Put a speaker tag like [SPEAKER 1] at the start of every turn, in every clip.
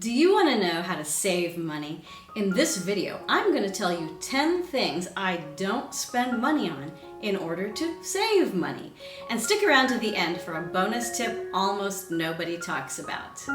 [SPEAKER 1] Do you want to know how to save money? In this video, I'm going to tell you 10 things I don't spend money on in order to save money. And stick around to the end for a bonus tip almost nobody talks about.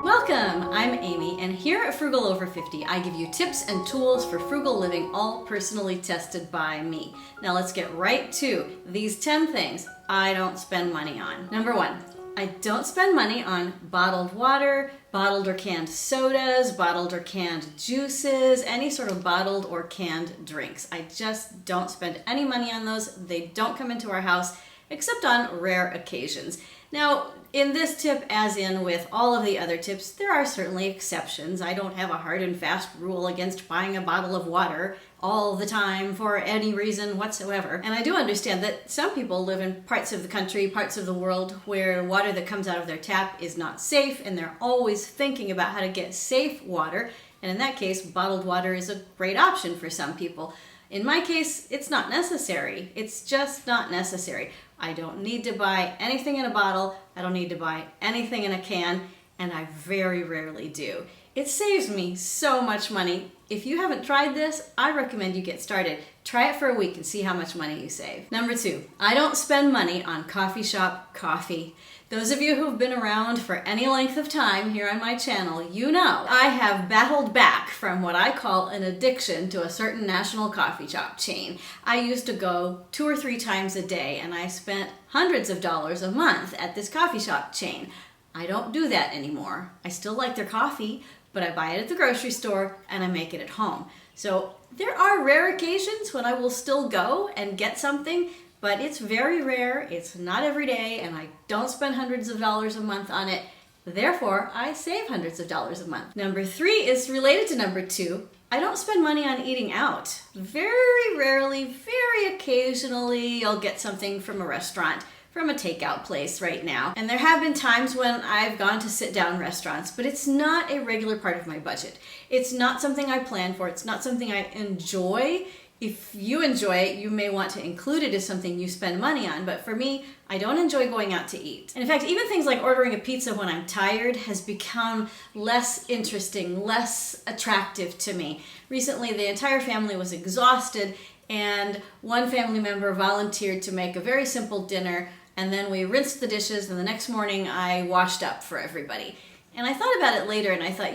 [SPEAKER 1] Welcome, I'm Amy, and here at Frugal Over 50, I give you tips and tools for frugal living, all personally tested by me. Now let's get right to these 10 things I don't spend money on. Number 1. I don't spend money on bottled water, bottled or canned sodas, bottled or canned juices, any sort of bottled or canned drinks. I just don't spend any money on those. They don't come into our house except on rare occasions. Now, in this tip, as in with all of the other tips, there are certainly exceptions. I don't have a hard and fast rule against buying a bottle of water all the time for any reason whatsoever. And I do understand that some people live in parts of the country, parts of the world where water that comes out of their tap is not safe, and they're always thinking about how to get safe water. And in that case, bottled water is a great option for some people. In my case, it's not necessary. It's just not necessary. I don't need to buy anything in a bottle. I don't need to buy anything in a can, and I very rarely do. It saves me so much money. If you haven't tried this, I recommend you get started. Try it for a week and see how much money you save. Number 2, I don't spend money on coffee shop coffee. Those of you who've been around for any length of time here on my channel, you know I have battled back from what I call an addiction to a certain national coffee shop chain. I used to go 2 or 3 times a day, and I spent hundreds of dollars a month at this coffee shop chain. I don't do that anymore. I still like their coffee, but I buy it at the grocery store and I make it at home. So there are rare occasions when I will still go and get something, but it's very rare, it's not every day, and I don't spend hundreds of dollars a month on it. Therefore, I save hundreds of dollars a month. Number 3 is related to number 2. I don't spend money on eating out. Very rarely, very occasionally, I'll get something from a restaurant, from a takeout place right now. And there have been times when I've gone to sit-down restaurants, but it's not a regular part of my budget. It's not something I plan for. It's not something I enjoy. If you enjoy it, you may want to include it as something you spend money on, but for me, I don't enjoy going out to eat. And in fact, even things like ordering a pizza when I'm tired has become less interesting, less attractive to me. Recently, the entire family was exhausted, and one family member volunteered to make a very simple dinner, and then we rinsed the dishes, and the next morning I washed up for everybody. And I thought about it later, and I thought,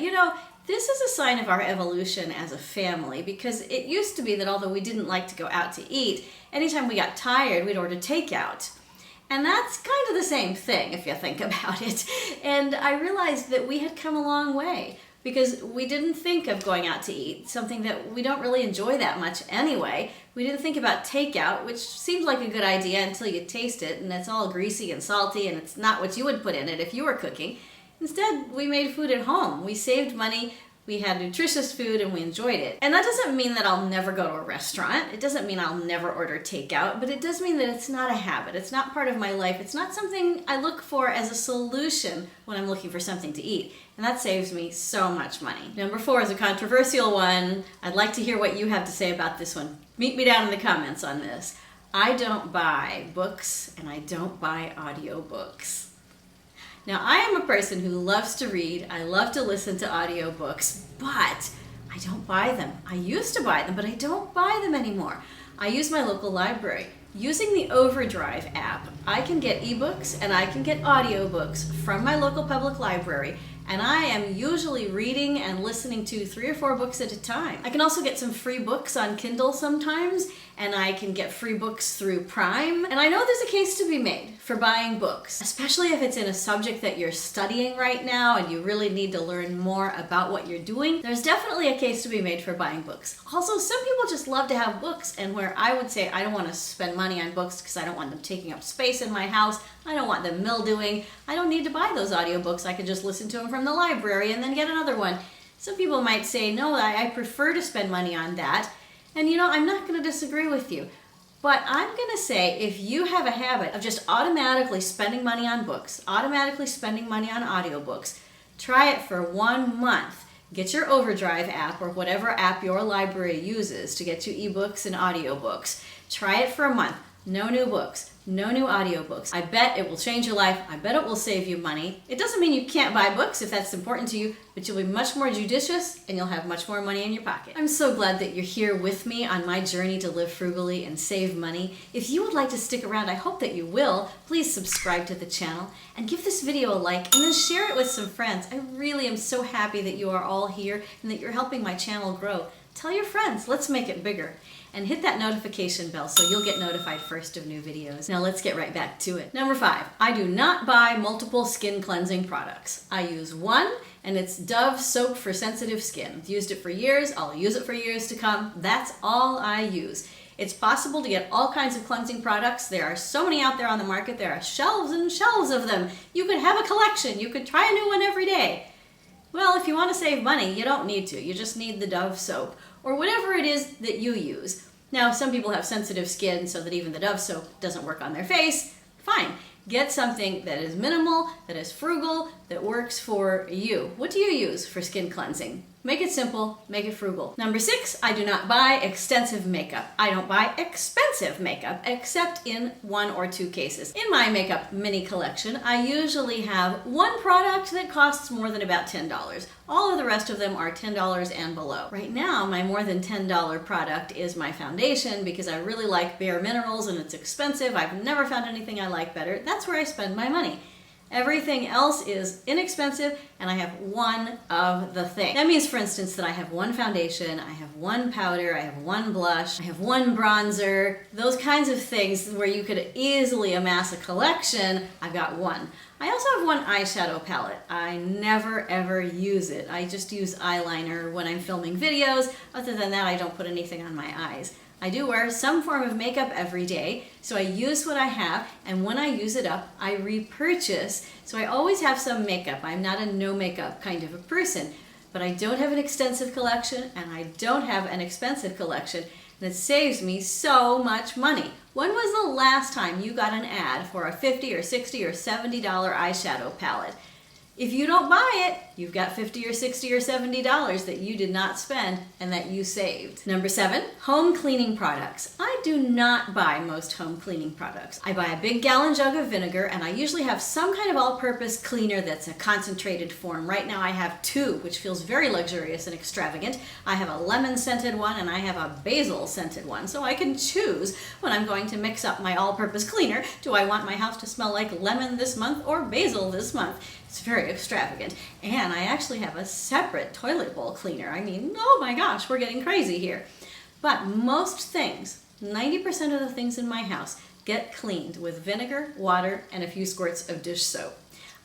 [SPEAKER 1] this is a sign of our evolution as a family, because it used to be that although we didn't like to go out to eat, anytime we got tired, we'd order takeout. And that's kind of the same thing if you think about it. And I realized that we had come a long way, because we didn't think of going out to eat, something that we don't really enjoy that much anyway. We didn't think about takeout, which seems like a good idea until you taste it, and it's all greasy and salty, and it's not what you would put in it if you were cooking. Instead, we made food at home. We saved money, we had nutritious food, and we enjoyed it. And that doesn't mean that I'll never go to a restaurant. It doesn't mean I'll never order takeout, but it does mean that it's not a habit. It's not part of my life. It's not something I look for as a solution when I'm looking for something to eat. And that saves me so much money. Number 4 is a controversial one. I'd like to hear what you have to say about this one. Meet me down in the comments on this. I don't buy books, and I don't buy audiobooks. Now, I am a person who loves to read. I love to listen to audiobooks, but I don't buy them. I used to buy them, but I don't buy them anymore. I use my local library. Using the Overdrive app, I can get ebooks and I can get audiobooks from my local public library, and I am usually reading and listening to 3 or 4 books at a time. I can also get some free books on Kindle sometimes, and I can get free books through Prime. And I know there's a case to be made for buying books, especially if it's in a subject that you're studying right now and you really need to learn more about what you're doing. There's definitely a case to be made for buying books. Also, some people just love to have books, and where I would say I don't want to spend money on books because I don't want them taking up space in my house, I don't want them mildewing, I don't need to buy those audiobooks. I can just listen to them from the library and then get another one. Some people might say, no, I prefer to spend money on that. And I'm not going to disagree with you. But I'm going to say, if you have a habit of just automatically spending money on books, automatically spending money on audiobooks, try it for 1 month. Get your Overdrive app, or whatever app your library uses to get you ebooks and audiobooks. Try it for a month. No new books, no new audiobooks. I bet it will change your life. I bet it will save you money. It doesn't mean you can't buy books if that's important to you, but you'll be much more judicious and you'll have much more money in your pocket. I'm so glad that you're here with me on my journey to live frugally and save money. If you would like to stick around, I hope that you will. Please subscribe to the channel and give this video a like and then share it with some friends. I really am so happy that you are all here and that you're helping my channel grow. Tell your friends, let's make it bigger. And hit that notification bell so you'll get notified first of new videos. Now let's get right back to it. Number 5, I do not buy multiple skin cleansing products. I use one, and it's Dove soap for sensitive skin. I've used it for years, I'll use it for years to come. That's all I use. It's possible to get all kinds of cleansing products. There are so many out there on the market. There are shelves and shelves of them. You could have a collection. You could try a new one every day. Well, if you want to save money, you don't need to. You just need the Dove soap or whatever it is that you use. Now, some people have sensitive skin so that even the Dove soap doesn't work on their face. Fine. Get something that is minimal, that is frugal, that works for you. What do you use for skin cleansing? Make it simple, make it frugal. Number 6, I do not buy extensive makeup. I don't buy expensive makeup, except in 1 or 2 cases. In my makeup mini collection, I usually have one product that costs more than about $10. All of the rest of them are $10 and below. Right now, my more than $10 product is my foundation because I really like Bare Minerals and it's expensive. I've never found anything I like better. That's where I spend my money. Everything else is inexpensive, and I have one of the thing. That means, for instance, that I have one foundation, I have one powder, I have one blush, I have one bronzer, those kinds of things where you could easily amass a collection. I've got one. I also have one eyeshadow palette. I never ever use it. I just use eyeliner when I'm filming videos. Other than that, I don't put anything on my eyes. I do wear some form of makeup every day, so I use what I have, and when I use it up, I repurchase. So I always have some makeup. I'm not a no makeup kind of a person, but I don't have an extensive collection, and I don't have an expensive collection, and it saves me so much money. When was the last time you got an ad for a $50 or $60 or $70 eyeshadow palette? If you don't buy it, you've got $50 or $60 or $70 that you did not spend and that you saved. Number 7, home cleaning products. I do not buy most home cleaning products. I buy a big gallon jug of vinegar, and I usually have some kind of all-purpose cleaner that's a concentrated form. Right now I have 2, which feels very luxurious and extravagant. I have a lemon-scented one and I have a basil-scented one, so I can choose when I'm going to mix up my all-purpose cleaner. Do I want my house to smell like lemon this month or basil this month? It's very extravagant. And I actually have a separate toilet bowl cleaner. I mean, oh my gosh, we're getting crazy here. But most things, 90% of the things in my house, get cleaned with vinegar, water, and a few squirts of dish soap.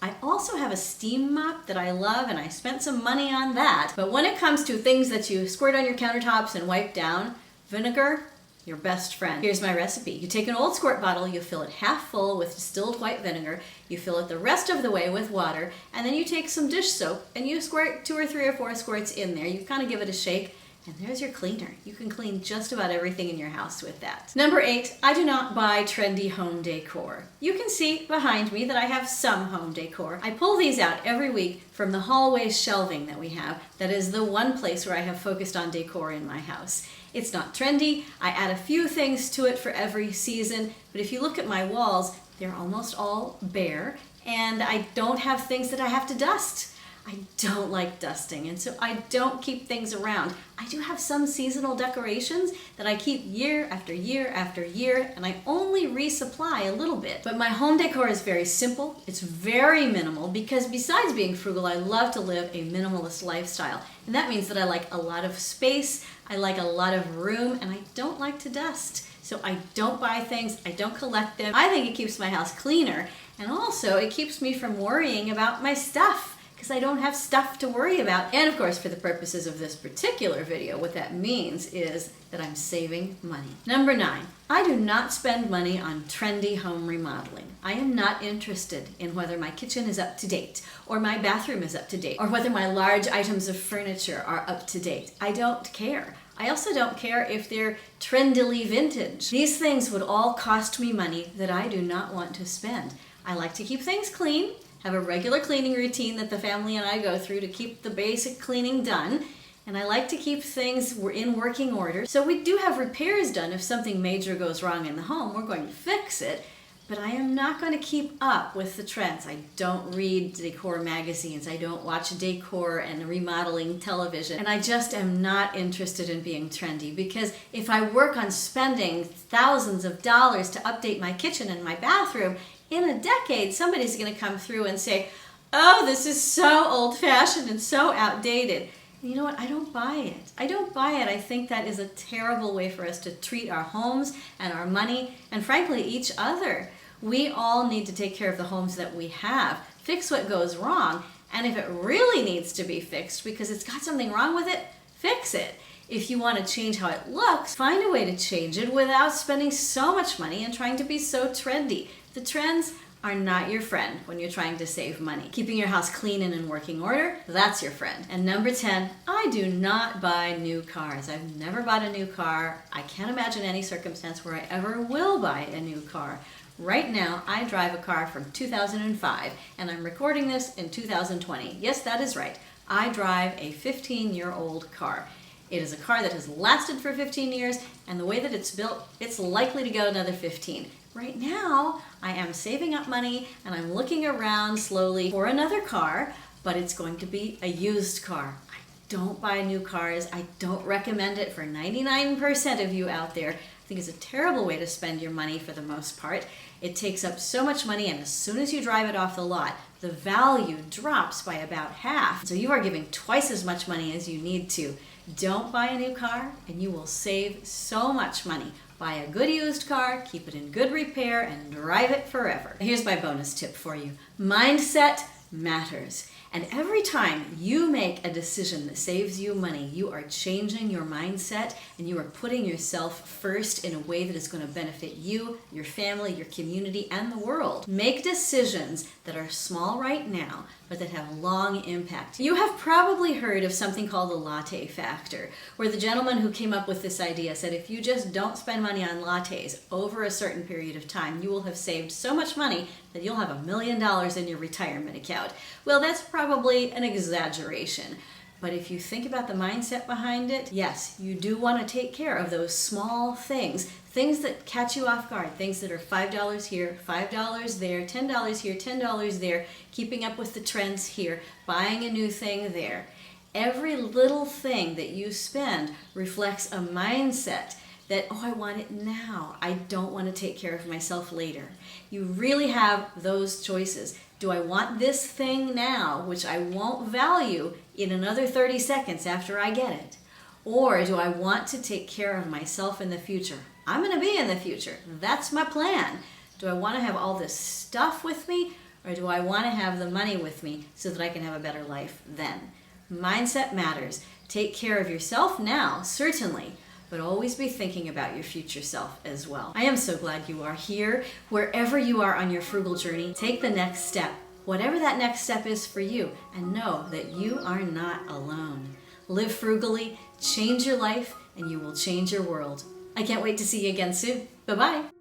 [SPEAKER 1] I also have a steam mop that I love, and I spent some money on that. But when it comes to things that you squirt on your countertops and wipe down, vinegar, your best friend. Here's my recipe. You take an old squirt bottle, you fill it half full with distilled white vinegar, you fill it the rest of the way with water, and then you take some dish soap and you squirt 2 or 3 or 4 squirts in there. You kind of give it a shake, and there's your cleaner. You can clean just about everything in your house with that. Number 8, I do not buy trendy home decor. You can see behind me that I have some home decor. I pull these out every week from the hallway shelving that we have. That is the one place where I have focused on decor in my house. It's not trendy. I add a few things to it for every season, but if you look at my walls, they're almost all bare, and I don't have things that I have to dust. I don't like dusting, and so I don't keep things around. I do have some seasonal decorations that I keep year after year after year, and I only resupply a little bit. But my home decor is very simple. It's very minimal because besides being frugal, I love to live a minimalist lifestyle. And that means that I like a lot of space, I like a lot of room, and I don't like to dust. So I don't buy things, I don't collect them. I think it keeps my house cleaner, and also it keeps me from worrying about my stuff, because I don't have stuff to worry about. And of course, for the purposes of this particular video, what that means is that I'm saving money. Number 9, I do not spend money on trendy home remodeling. I am not interested in whether my kitchen is up to date, or my bathroom is up to date, or whether my large items of furniture are up to date. I don't care. I also don't care if they're trendily vintage. These things would all cost me money that I do not want to spend. I like to keep things clean, have a regular cleaning routine that the family and I go through to keep the basic cleaning done, and I like to keep things in working order. So we do have repairs done. If something major goes wrong in the home, we're going to fix it. But I am not going to keep up with the trends. I don't read Decor magazines. I don't watch Decor and Remodeling television. And I just am not interested in being trendy, because if I work on spending thousands of dollars to update my kitchen and my bathroom, in a decade somebody's going to come through and say, oh, this is so old-fashioned and so outdated. And you know what? I don't buy it. I don't buy it. I think that is a terrible way for us to treat our homes and our money and, frankly, each other. We all need to take care of the homes that we have, fix what goes wrong, and if it really needs to be fixed because it's got something wrong with it, fix it. If you want to change how it looks, find a way to change it without spending so much money and trying to be so trendy. The trends are not your friend when you're trying to save money. Keeping your house clean and in working order, that's your friend. And number 10, I do not buy new cars. I've never bought a new car. I can't imagine any circumstance where I ever will buy a new car. Right now, I drive a car from 2005, and I'm recording this in 2020. Yes, that is right. I drive a 15-year-old car. It is a car that has lasted for 15 years, and the way that it's built, it's likely to go another 15. Right now, I am saving up money, and I'm looking around slowly for another car, but it's going to be a used car. I don't buy new cars. I don't recommend it for 99% of you out there. I think it's a terrible way to spend your money for the most part. It takes up so much money, and as soon as you drive it off the lot, the value drops by about half. So you are giving twice as much money as you need to. Don't buy a new car, and you will save so much money. Buy a good used car, keep it in good repair, and drive it forever. Here's my bonus tip for you. Mindset matters. And every time you make a decision that saves you money, you are changing your mindset and you are putting yourself first in a way that is going to benefit you, your family, your community, and the world. Make decisions that are small right now, but that have long impact. You have probably heard of something called the latte factor, where the gentleman who came up with this idea said if you just don't spend money on lattes over a certain period of time, you will have saved so much money that you'll have $1 million in your retirement account. Well, that's probably an exaggeration. But if you think about the mindset behind it, yes, you do want to take care of those small things that catch you off guard, things that are $5 here, $5 there, $10 here, $10 there, keeping up with the trends here, buying a new thing there. Every little thing that you spend reflects a mindset that, oh, I want it now. I don't want to take care of myself later. You really have those choices. Do I want this thing now, which I won't value in another 30 seconds after I get it? Or do I want to take care of myself in the future? I'm going to be in the future. That's my plan. Do I want to have all this stuff with me, or do I want to have the money with me so that I can have a better life then? Mindset matters. Take care of yourself now, certainly, but always be thinking about your future self as well. I am so glad you are here. Wherever you are on your frugal journey, take the next step, whatever that next step is for you, and know that you are not alone. Live frugally, change your life, and you will change your world. I can't wait to see you again soon. Bye-bye.